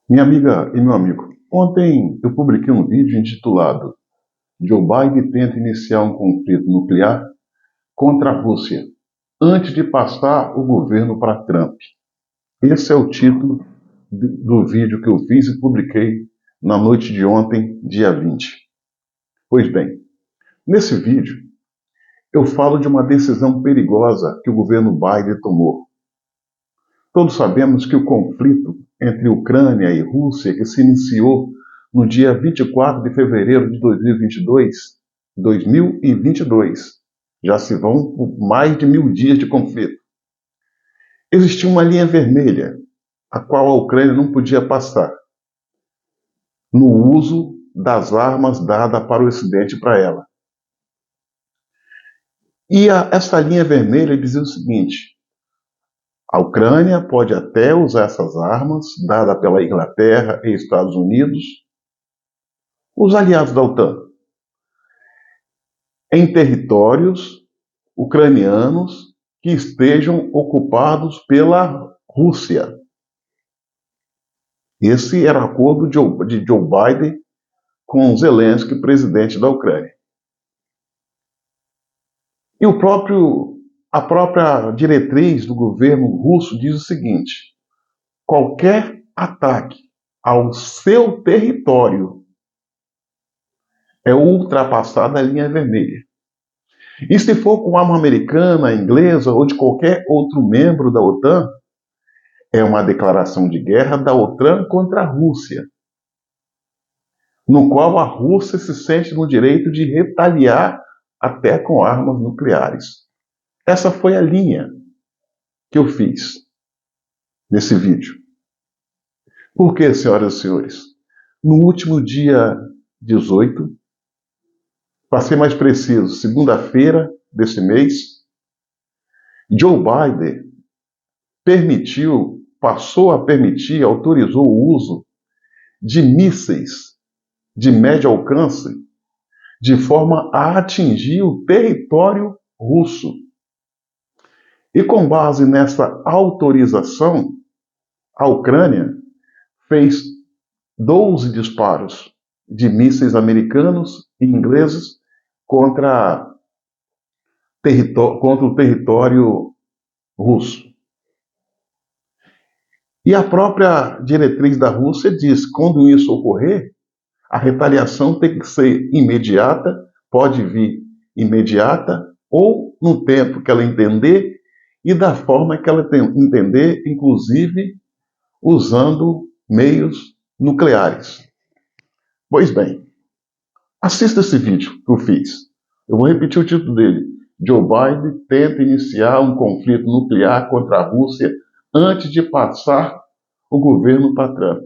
Minha amiga e meu amigo, ontem eu publiquei um vídeo intitulado Joe Biden tenta iniciar um conflito nuclear contra a Rússia antes de passar o governo para Trump. Esse é o título do vídeo que eu fiz e publiquei na noite de ontem, dia 20. Pois bem, nesse vídeo eu falo de uma decisão perigosa que o governo Biden tomou. Todos sabemos que o conflito entre Ucrânia e Rússia, que se iniciou no dia 24 de fevereiro de 2022, já se vão por mais de 1.000 dias de conflito. Existia uma linha vermelha, a qual a Ucrânia não podia passar, no uso das armas dadas para o Ocidente para ela. E essa linha vermelha dizia o seguinte: a Ucrânia pode até usar essas armas dadas pela Inglaterra e Estados Unidos, os aliados da OTAN, em territórios ucranianos que estejam ocupados pela Rússia. Esse era o acordo de Joe Biden com Zelensky, presidente da Ucrânia. E a própria diretriz do governo russo diz o seguinte: qualquer ataque ao seu território é ultrapassar a linha vermelha. E se for com arma americana, inglesa ou de qualquer outro membro da OTAN, é uma declaração de guerra da OTAN contra a Rússia, no qual a Rússia se sente no direito de retaliar até com armas nucleares. Essa foi a linha que eu fiz nesse vídeo. Por quê, senhoras e senhores? No último dia 18, para ser mais preciso, segunda-feira desse mês, Joe Biden passou a permitir, autorizou o uso de mísseis de médio alcance de forma a atingir o território russo. E com base nessa autorização, a Ucrânia fez 12 disparos de mísseis americanos e ingleses contra o território russo. E a própria diretriz da Rússia diz que quando isso ocorrer, a retaliação tem que ser imediata, pode vir imediata, ou no tempo que ela entender e da forma que ela entender, inclusive usando meios nucleares. Pois bem, assista esse vídeo que eu fiz. Eu vou repetir o título dele. Joe Biden tenta iniciar um conflito nuclear contra a Rússia antes de passar o governo para Trump.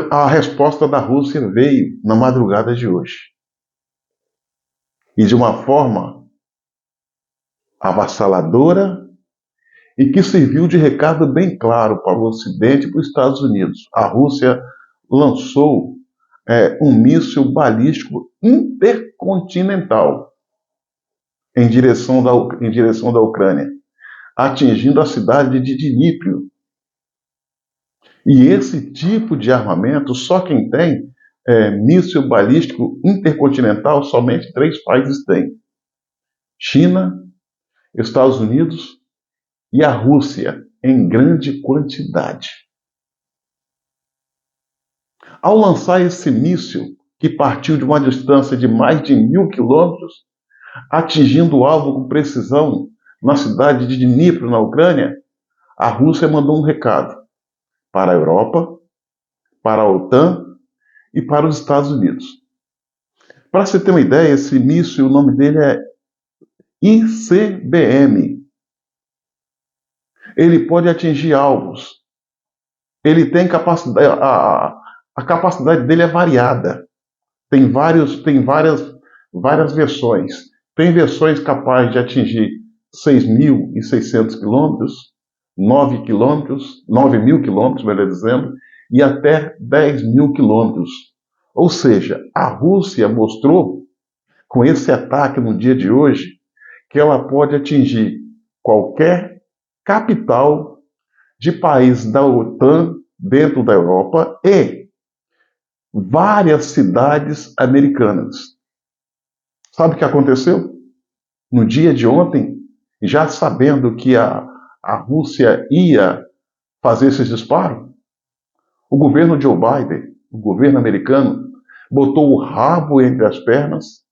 A resposta da Rússia veio na madrugada de hoje. E de uma forma avassaladora e que serviu de recado bem claro para o Ocidente e para os Estados Unidos. A Rússia lançou um míssil balístico intercontinental em direção da Ucrânia, atingindo a cidade de Dnipro. E esse tipo de armamento, só quem tem míssil balístico intercontinental, somente 3 países têm: China, Estados Unidos e a Rússia, em grande quantidade. Ao lançar esse míssil, que partiu de uma distância de mais de 1.000 quilômetros, atingindo o alvo com precisão na cidade de Dnipro, na Ucrânia, a Rússia mandou um recado para a Europa, para a OTAN e para os Estados Unidos. Para você ter uma ideia, esse míssil, o nome dele é ICBM. Ele pode atingir alvos. Ele tem capacidade, a capacidade dele é variada. Tem várias versões. Tem versões capazes de atingir 6.600 quilômetros, 9 quilômetros, 9.000 quilômetros, melhor dizendo, e até 10.000 quilômetros. Ou seja, a Rússia mostrou, com esse ataque no dia de hoje, que ela pode atingir qualquer capital de países da OTAN dentro da Europa e várias cidades americanas. Sabe o que aconteceu? No dia de ontem, já sabendo que a Rússia ia fazer esses disparos, o governo Joe Biden, o governo americano, botou o rabo entre as pernas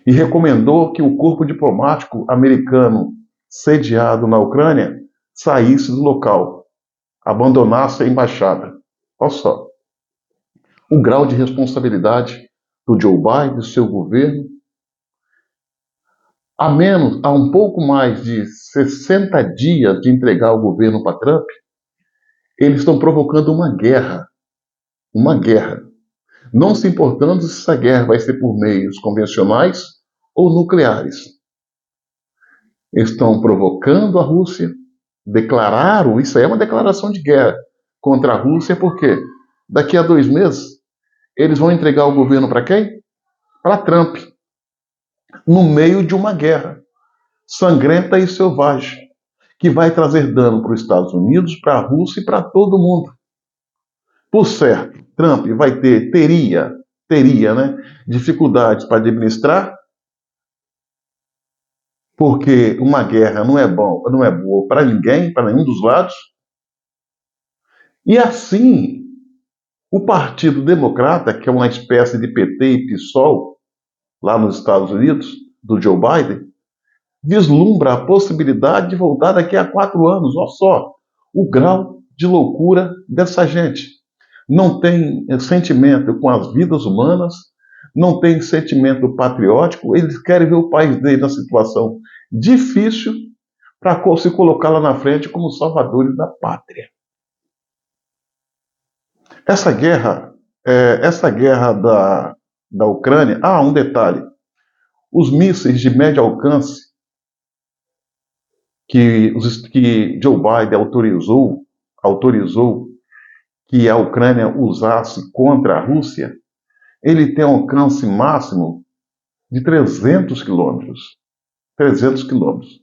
e recomendou que o corpo diplomático americano sediado na Ucrânia saísse do local, abandonasse a embaixada. Olha só, o grau de responsabilidade do Joe Biden, do seu governo, há um pouco mais de 60 dias de entregar o governo para Trump, eles estão provocando uma guerra, não se importando se essa guerra vai ser por meios convencionais ou nucleares. Estão provocando a Rússia, declararam, isso aí é uma declaração de guerra contra a Rússia, porque daqui a 2 meses eles vão entregar o governo para quem? Para Trump, no meio de uma guerra sangrenta e selvagem, que vai trazer dano para os Estados Unidos, para a Rússia e para todo mundo. Por certo, Trump teria, né, dificuldades para administrar, porque uma guerra não é boa para ninguém, para nenhum dos lados. E assim, o Partido Democrata, que é uma espécie de PT e PSOL lá nos Estados Unidos, do Joe Biden, vislumbra a possibilidade de voltar daqui a 4 anos. Olha só o grau de loucura dessa gente. Não tem sentimento com as vidas humanas, não tem sentimento patriótico, eles querem ver o país deles na situação difícil para se colocar lá na frente como salvadores da pátria. Essa guerra da Ucrânia, um detalhe, os mísseis de médio alcance que Joe Biden autorizou que a Ucrânia usasse contra a Rússia, ele tem um alcance máximo de 300 quilômetros. 300 quilômetros.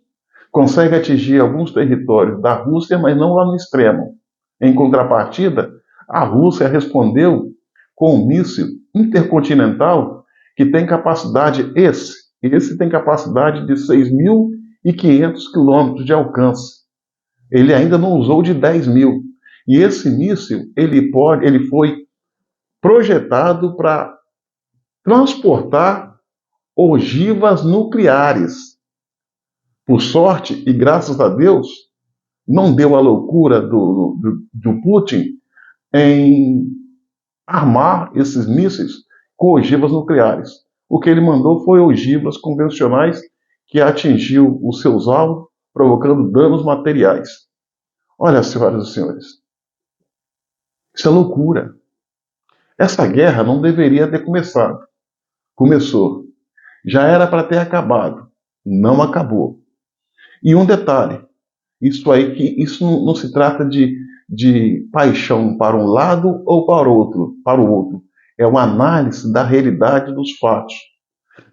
Consegue atingir alguns territórios da Rússia, mas não lá no extremo. Em contrapartida, a Rússia respondeu com um míssil intercontinental que tem capacidade, esse tem capacidade de 6.500 quilômetros de alcance. Ele ainda não usou de 10.000. E esse míssil, ele foi projetado para transportar ogivas nucleares. Por sorte, e graças a Deus, não deu a loucura do Putin em armar esses mísseis com ogivas nucleares. O que ele mandou foi ogivas convencionais que atingiu os seus alvos, provocando danos materiais. Olha, senhoras e senhores, isso é loucura. Essa guerra não deveria ter começado. Começou. Já era para ter acabado. Não acabou. E um detalhe, isso não se trata de paixão para um lado ou para o outro. É uma análise da realidade dos fatos.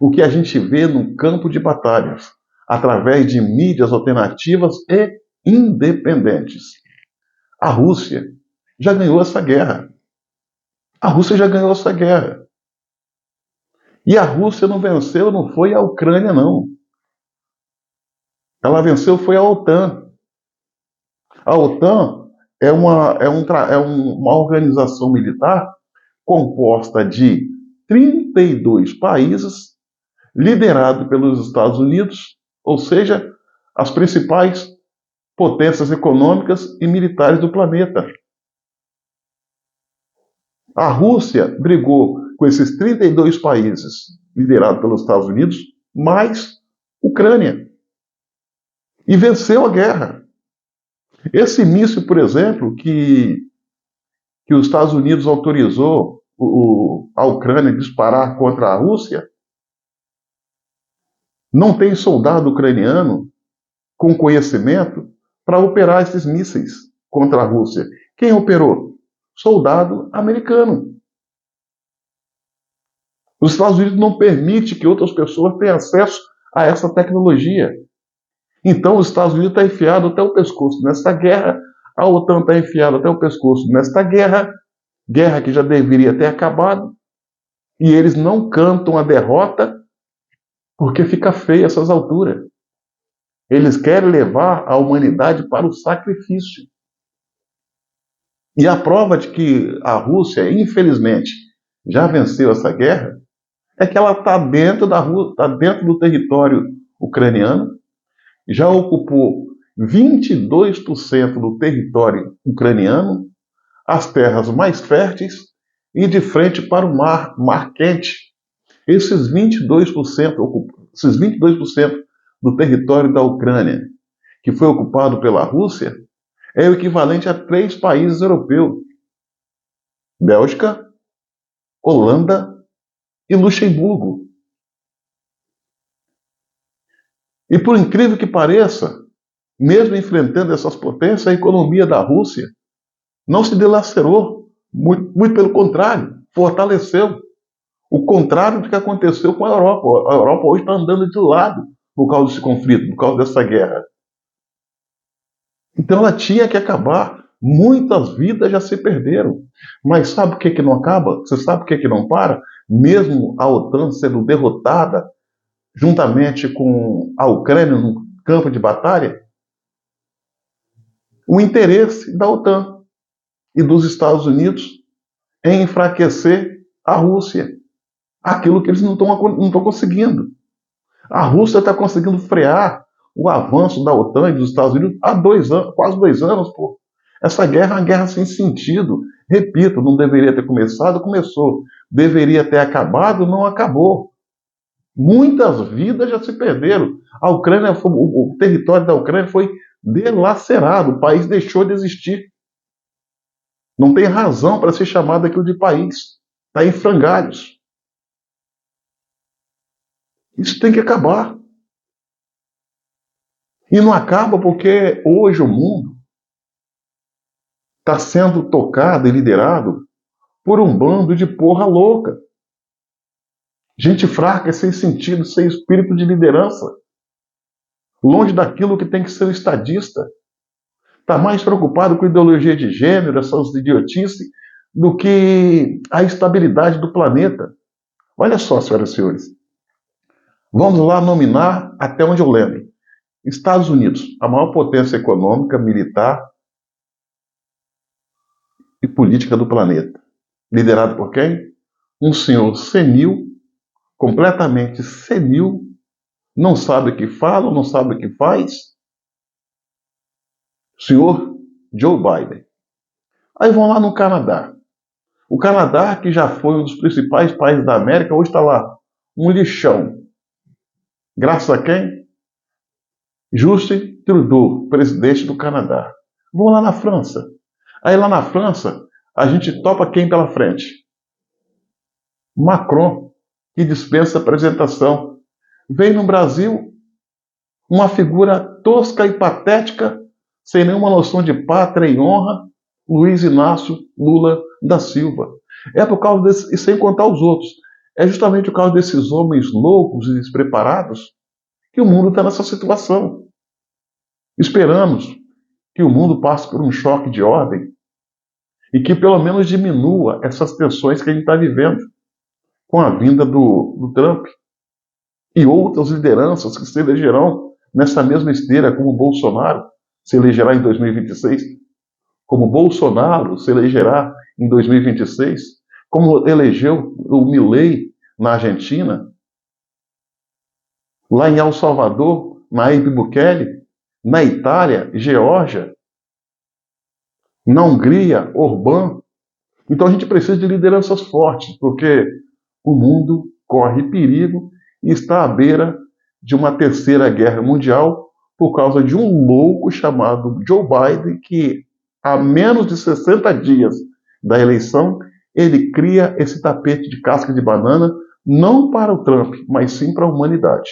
O que a gente vê no campo de batalhas, através de mídias alternativas e independentes. A Rússia já ganhou essa guerra. A Rússia já ganhou essa guerra. E a Rússia não venceu, não foi a Ucrânia, não. Ela venceu, foi a OTAN. A OTAN uma organização militar composta de 32 países, liderado pelos Estados Unidos, ou seja, as principais potências econômicas e militares do planeta. A Rússia brigou com esses 32 países, liderados pelos Estados Unidos, mais Ucrânia, e venceu a guerra. Esse míssil, por exemplo, que os Estados Unidos autorizou a Ucrânia a disparar contra a Rússia, não tem soldado ucraniano com conhecimento para operar esses mísseis contra a Rússia. Quem operou? Soldado americano. Os Estados Unidos não permitem que outras pessoas tenham acesso a essa tecnologia. Então os Estados Unidos estão enfiados até o pescoço nessa guerra, a OTAN está enfiada até o pescoço nesta guerra, guerra que já deveria ter acabado, e eles não cantam a derrota porque fica feio essas alturas. Eles querem levar a humanidade para o sacrifício. E a prova de que a Rússia, infelizmente, já venceu essa guerra é que ela está dentro tá dentro do território ucraniano, já ocupou 22% do território ucraniano, as terras mais férteis e de frente para o mar quente. Esses 22%, esses 22% do território da Ucrânia, que foi ocupado pela Rússia, é o equivalente a 3 países europeus: Bélgica, Holanda e Luxemburgo. E por incrível que pareça, mesmo enfrentando essas potências, a economia da Rússia não se dilacerou, muito pelo contrário, fortaleceu. O contrário do que aconteceu com a Europa. A Europa hoje está andando de lado por causa desse conflito, por causa dessa guerra. Então ela tinha que acabar. Muitas vidas já se perderam. Mas sabe o que não acaba? Você sabe o que não para? Mesmo a OTAN sendo derrotada, juntamente com a Ucrânia no campo de batalha, o interesse da OTAN e dos Estados Unidos em enfraquecer a Rússia. Aquilo que eles não estão conseguindo. A Rússia está conseguindo frear o avanço da OTAN e dos Estados Unidos há 2 anos, quase 2 anos, pô. Essa guerra é uma guerra sem sentido. Repito, não deveria ter começado, começou. Deveria ter acabado, não acabou. Muitas vidas já se perderam. A Ucrânia, o território da Ucrânia foi delacerado, o país deixou de existir. Não tem razão para ser chamado aquilo de país. Está em frangalhos. Isso tem que acabar. E não acaba porque hoje o mundo está sendo tocado e liderado por um bando de porra louca. Gente fraca, sem sentido, sem espírito de liderança. Longe daquilo que tem que ser o estadista. Está mais preocupado com ideologia de gênero, essas idiotices, do que a estabilidade do planeta. Olha só, senhoras e senhores. Vamos lá nominar, até onde eu lembro, Estados Unidos, a maior potência econômica, militar e política do planeta. Liderado por quem? Um senhor senil, completamente senil, não sabe o que fala, não sabe o que faz. Senhor Joe Biden. Aí vão lá no Canadá. O Canadá, que já foi um dos principais países da América, hoje está lá um lixão. Graças a quem? Justin Trudeau, presidente do Canadá. Vão lá na França. Aí lá na França, a gente topa quem pela frente? Macron, que dispensa apresentação. Vem no Brasil uma figura tosca e patética, sem nenhuma noção de pátria e honra, Luiz Inácio Lula da Silva. É por causa desse, e sem contar os outros, é justamente por causa desses homens loucos e despreparados que o mundo está nessa situação. Esperamos que o mundo passe por um choque de ordem e que pelo menos diminua essas tensões que a gente está vivendo com a vinda do Trump e outras lideranças que se elegerão nessa mesma esteira, como o Bolsonaro se elegerá em 2026, como Bolsonaro se elegerá em 2026, como elegeu o Milei na Argentina, lá em El Salvador, Nayib Bukele, na Itália, Geórgia, na Hungria, Orbán. Então a gente precisa de lideranças fortes, porque o mundo corre perigo e está à beira de uma terceira guerra mundial por causa de um louco chamado Joe Biden, que a menos de 60 dias da eleição, ele cria esse tapete de casca de banana, não para o Trump, mas sim para a humanidade.